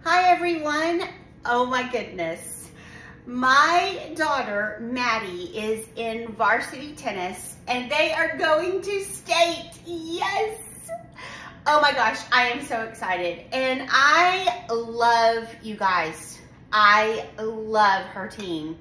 Hi everyone. Oh my goodness. My daughter, Maddie, is in varsity tennis and they are going to state. Yes. Oh my gosh, I am so excited. And I love you guys. I love her team.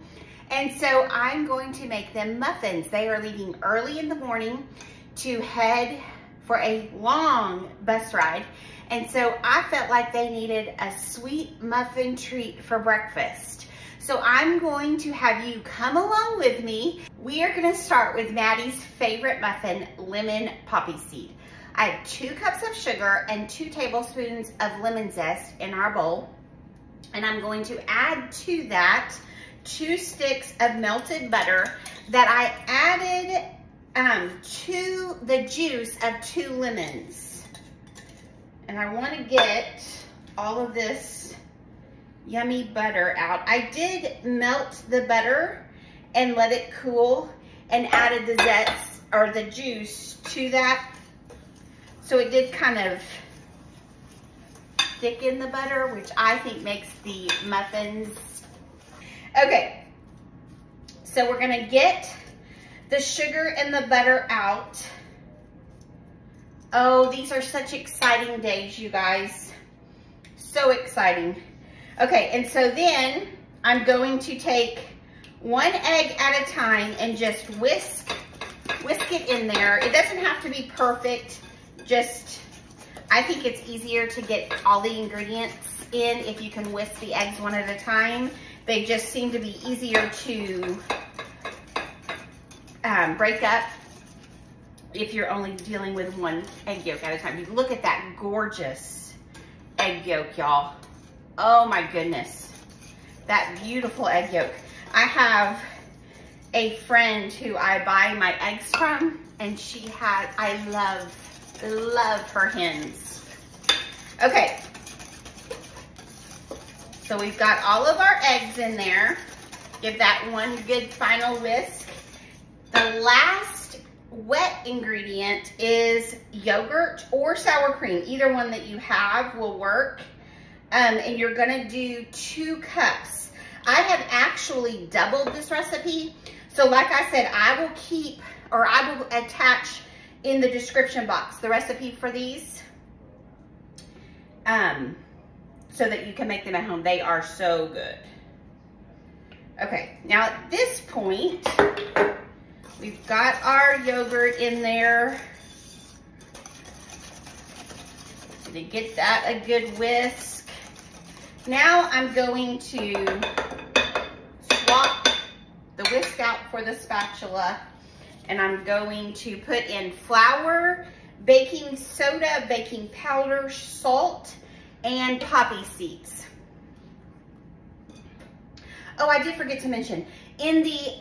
And so I'm going to make them muffins. They are leaving early in the morning to head for a long bus ride. And so I felt like they needed a sweet muffin treat for breakfast. So I'm going to have you come along with me. We are gonna start with Maddie's favorite muffin, lemon poppy seed. I have 2 cups of sugar and 2 tablespoons of lemon zest in our bowl. And I'm going to add to that 2 sticks of melted butter that I added to the juice of 2 lemons. And I want to get all of this yummy butter out. I did melt the butter and let it cool and added the zest or the juice to that. So it did kind of thicken the butter, which I think makes the muffins. Okay, so we're gonna get the sugar and the butter out. Oh, these are such exciting days, you guys. So exciting. Okay, and so then I'm going to take 1 egg at a time and just whisk it in there. It doesn't have to be perfect. Just, I think it's easier to get all the ingredients in if you can whisk the eggs one at a time. They just seem to be easier to break up if you're only dealing with 1 egg yolk at a time. You look at that gorgeous egg yolk, y'all. Oh my goodness, that beautiful egg yolk. I have a friend who I buy my eggs from, and she has, I love her hens. Okay, so we've got all of our eggs in there. Give that 1 good final whisk. The last wet ingredient is yogurt or sour cream. Either one that you have will work. And you're gonna do 2 cups. I have actually doubled this recipe. So like I said, I will attach in the description box the recipe for these. So that you can make them at home. They are so good. Okay, now at this point, we've got our yogurt in there. To get that a good whisk. Now I'm going to swap the whisk out for the spatula, and I'm going to put in flour, baking soda, baking powder, salt, and poppy seeds. Oh, I did forget to mention, in the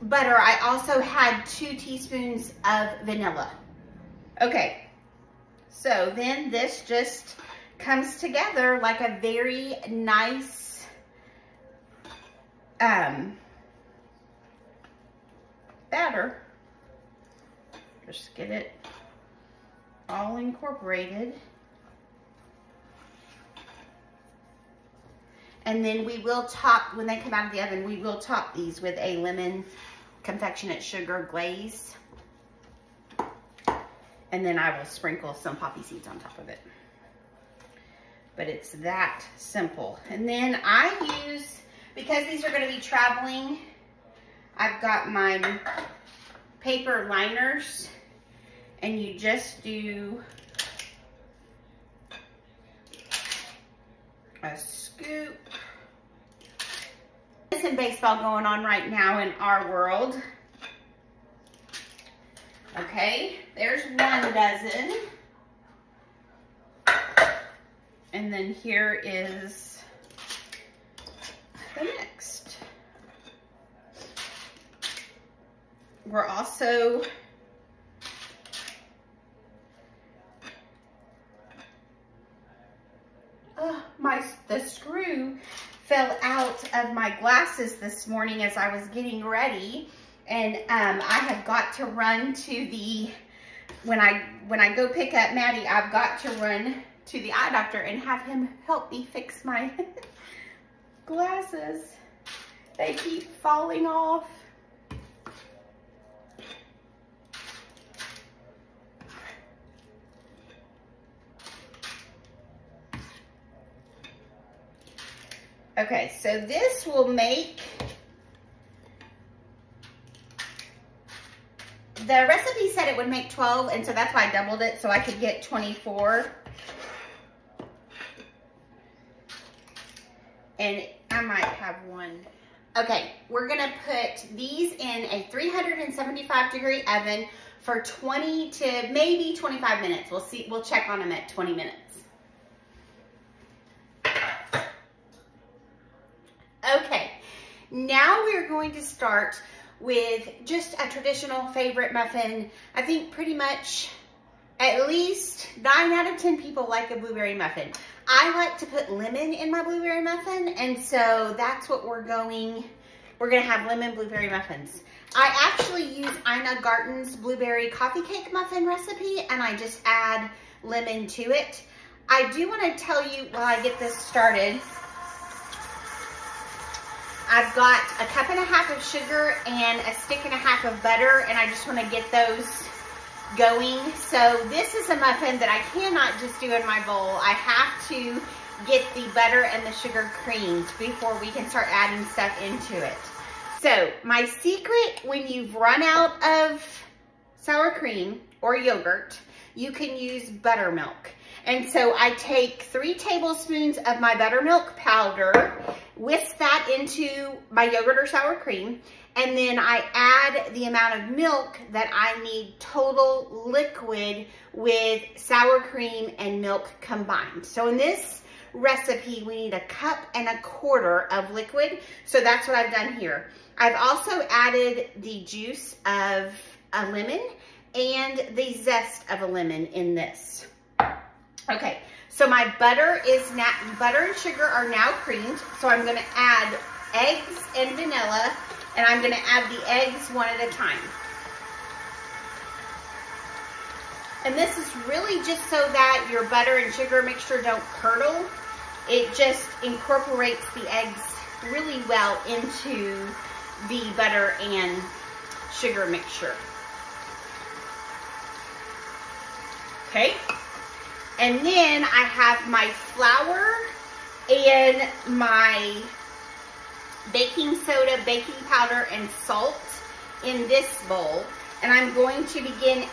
butter, I also had 2 teaspoons of vanilla. Okay, so then this just comes together like a very nice batter. Just get it all incorporated. And then we will top, when they come out of the oven, we will top these with a lemon confectionate sugar glaze. And then I will sprinkle some poppy seeds on top of it. But it's that simple. And then I use, because these are gonna be traveling, I've got my paper liners, and you just do a scoop. There's some baseball going on right now in our world. Okay, there's 1 dozen. And then here is the next. We're also the screw fell out of my glasses this morning as I was getting ready, and I have got to run to the, when I go pick up Maddie, I've got to run to the eye doctor and have him help me fix my glasses. They keep falling off. Okay, so this will make, the recipe said it would make 12, and so that's why I doubled it so I could get 24. And I might have one. Okay, we're gonna put these in a 375-degree oven for 20 to maybe 25 minutes. We'll see, we'll check on them at 20 minutes. Okay, now we're going to start with just a traditional favorite muffin. I think pretty much at least 9 out of 10 people like a blueberry muffin. I like to put lemon in my blueberry muffin, and so that's what we're gonna have lemon blueberry muffins. I actually use Ina Garten's blueberry coffee cake muffin recipe, and I just add lemon to it. I do want to tell you while I get this started, I've got a cup and a half of sugar and a stick and a half of butter, and I just want to get those going. So this is a muffin that I cannot just do in my bowl. I have to get the butter and the sugar creamed before we can start adding stuff into it. So my secret, when you've run out of sour cream or yogurt, you can use buttermilk. And so I take 3 tablespoons of my buttermilk powder, whisk that into my yogurt or sour cream, and then I add the amount of milk that I need total liquid with sour cream and milk combined. So in this recipe, we need 1.25 cups of liquid. So that's what I've done here. I've also added the juice of a lemon and the zest of a lemon in this. Okay, so my butter and sugar are now creamed. So I'm gonna add eggs and vanilla, and I'm gonna add the eggs one at a time. And this is really just so that your butter and sugar mixture don't curdle. It just incorporates the eggs really well into the butter and sugar mixture. Okay. And then I have my flour and my baking soda, baking powder, and salt in this bowl. And I'm going to begin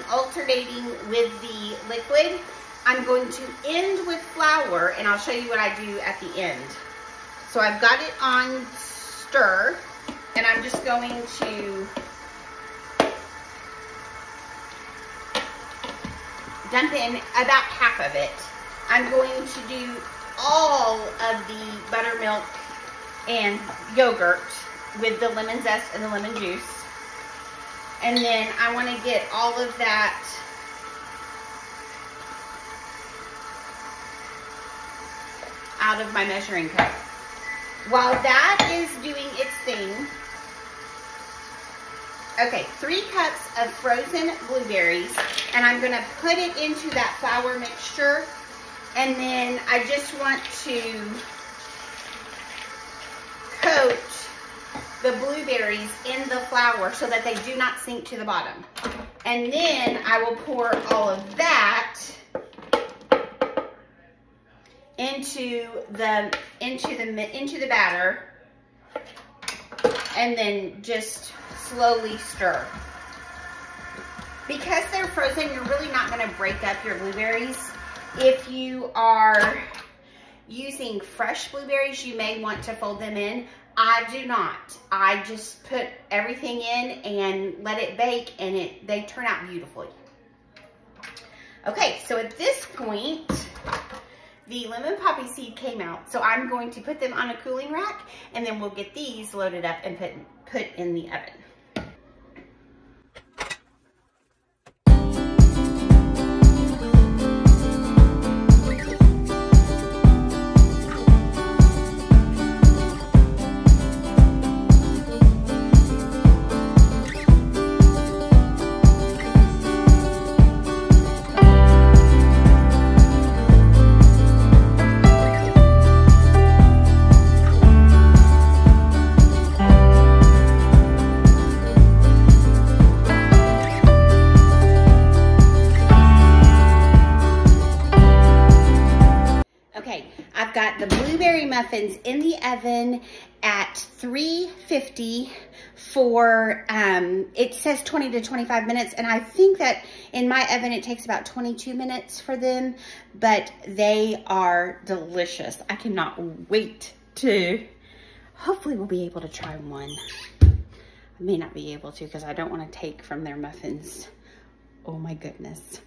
alternating with the liquid. I'm going to end with flour, and I'll show you what I do at the end. So I've got it on stir, and I'm just going to dump in about half of it. I'm going to do all of the buttermilk and yogurt with the lemon zest and the lemon juice. And then I want to get all of that out of my measuring cup. While that is doing its thing, okay, 3 cups of frozen blueberries, and I'm gonna put it into that flour mixture, and then I just want to coat the blueberries in the flour so that they do not sink to the bottom. And then I will pour all of that into the batter, and then just slowly stir. Because they're frozen, you're really not going to break up your blueberries. If you are using fresh blueberries, you may want to fold them in. I do not. I just put everything in and let it bake, and they turn out beautifully. Okay, so at this point, the lemon poppy seed came out, so I'm going to put them on a cooling rack, and then we'll get these loaded up and put in the oven. muffins in the oven at 350 for, it says 20 to 25 minutes. And I think that in my oven, it takes about 22 minutes for them, but they are delicious. I cannot wait to, hopefully we'll be able to try one. I may not be able to because I don't want to take from their muffins. Oh my goodness.